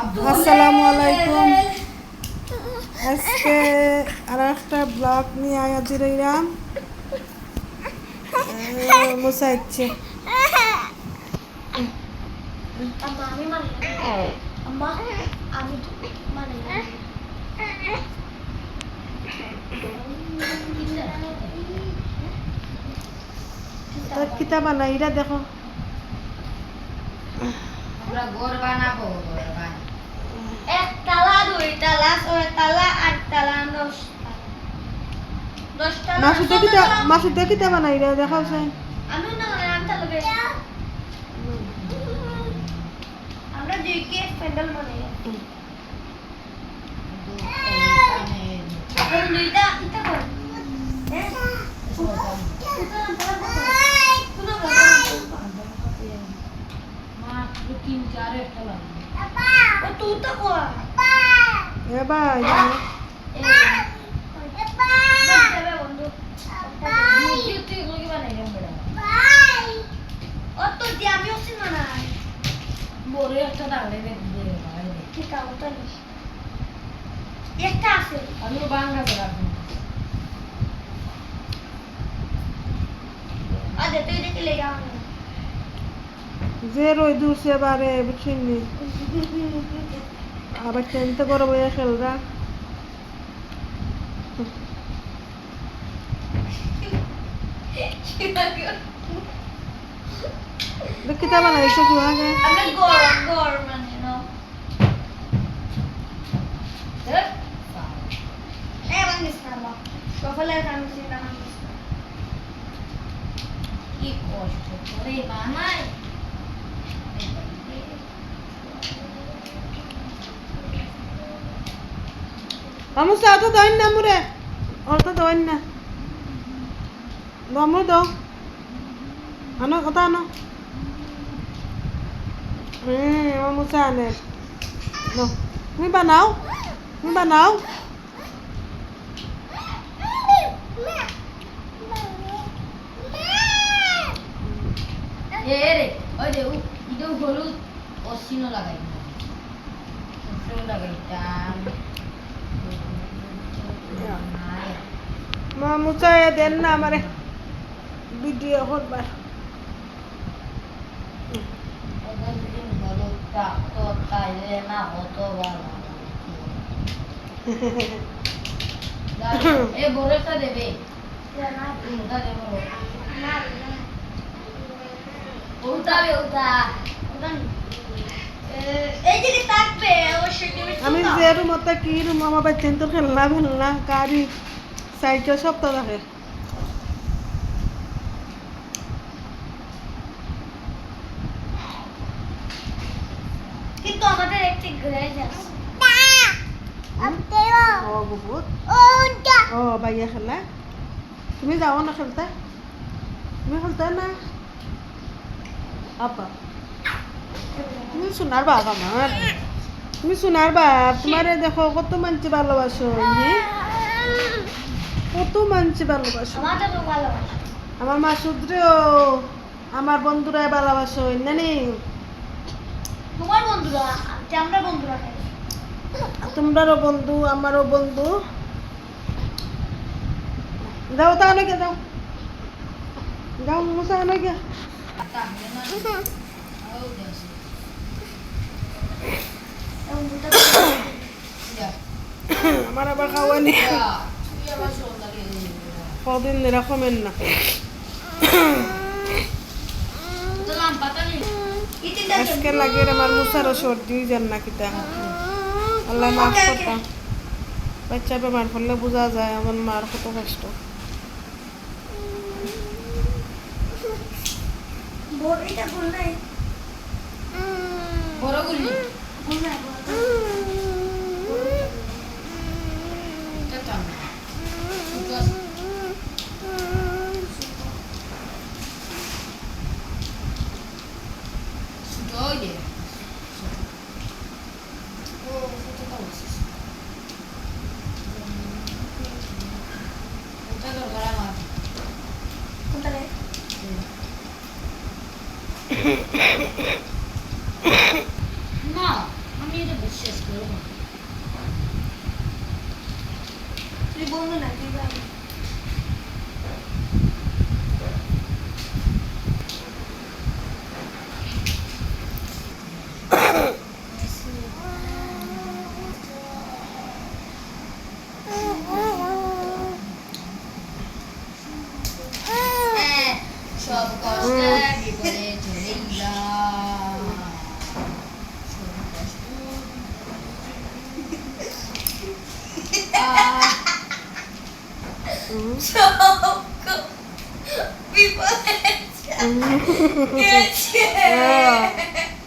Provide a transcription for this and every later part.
আসসালামু আলাইকুম। আজকে আর একটা ব্লগ নিয়ে হাজির হইলাম। মুসাইচ্ছে কিতা বানাই এটা দেখো। আমরা ঘর বানাবো, ঘর বানাবো। একতলা, দুইতলা, ছয়তলা, আটতলা, দশতলা। মাসুদ কিতা বানাই এটা দেখাও চাই। আমি না মানে আমি তাহলে আমরা দুইকে প্যান্ডেল বানাই। এখন দুইটা ইটা কর। ও তুই তো কর। এ ভাই যাবে বন্ধু। ও তো দিয়ে আমি হচ্ছি না না। ঠিক আছে তো নি। একটা আছে। আদে তুই দেখে লে যাও না। যে রই দূরছে বারে বুঝছিনি আবার টেনতে করে বইয়া খেলরা কিতা বানাইছো কি আগে আমরা গড় মানে নো। বাংলিশ না বা। সফলে কাম দিছি না বাংলিশ। কি কষ্ট করে বানাই। আমুসা তো দইন না মুরে ওর তো দইন না দমু দাও আনো কথা আনো আমুসা আনে নো তুমি বানাও রে ওই যে ইদো হলুদ অসিনো লাগাই লাগাইতাম আমুসা দেন না আমারে ভিডিও করবার হলুদটা তো তাইলে না হতো ভালো এ বড়টা দেবে না ওটা দেবো না। ওটা ওটা এই দিকে থাকবে অবশ্যই তুমি আমি যে রুমতে কি রুম আমার বাচ্চা তো খেলনা গাড়ি সাইকেল সব তো থাকে কিন্তু আমাদের একটি গ্যারেজ আছে। ও বহুত ও ভাইয়া খেলা তুমি যাও না খেলতে তুমি খেলতে না আপা তুমি সোনার বাপ আমার তুমি সোনার বাপ তোমারে দেখো কত মানছি ভালোবাসো কত মানছি ভালোবাসো আমাদের তো ভালোবাসা। আমার মাসুদরেও আমার বন্ধুরা ভালোবাসো জানি তোমার বন্ধুরা আমরা বন্ধুরা খাই। তোমরারও বন্ধু আমারও বন্ধু যাও তা নাকি যাও মুসা নাকি আমার আবার খাওয়ানি কদিন এরকমের না আজকে লাগে আমার মুসারও সর্দি যান না কিতা আল্লাহ মাফ করতাম বাচ্চা বেমার করলে বোঝা যায় আমার মার কত কষ্ট বড়িটা ভুল নাই। বড়গুলি ভুল নাই। কোনটা না আমি এটা বেশি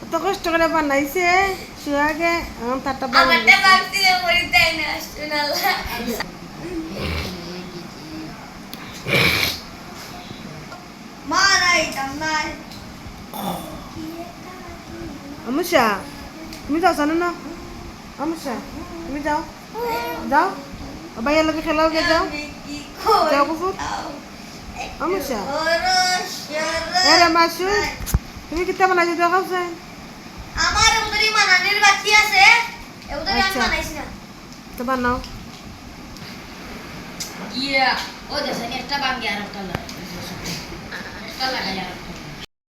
কত কষ্ট করে বানাইছে সুয়াগে এখন তারটা আমারটা ভাবছিলে মরি তাই না শোনালা মা নাই তামার আমুষা তুমি যাও জানো না আমুষা তুমি যাও যাও ভাইয়ার লোকে খেলাও গে যাও যাও কুকুর আমুষা এরে মাসু তুমি কিতা বানাইছো দেখাও স্যার আমার উদরি মানানের বাকি আছে উদরি আমি আচ্ছা। বানাইছি না তো বানাও ইয়া ও দেখেন একটা বাঙ্গি আর একটা লাগাই আর একটা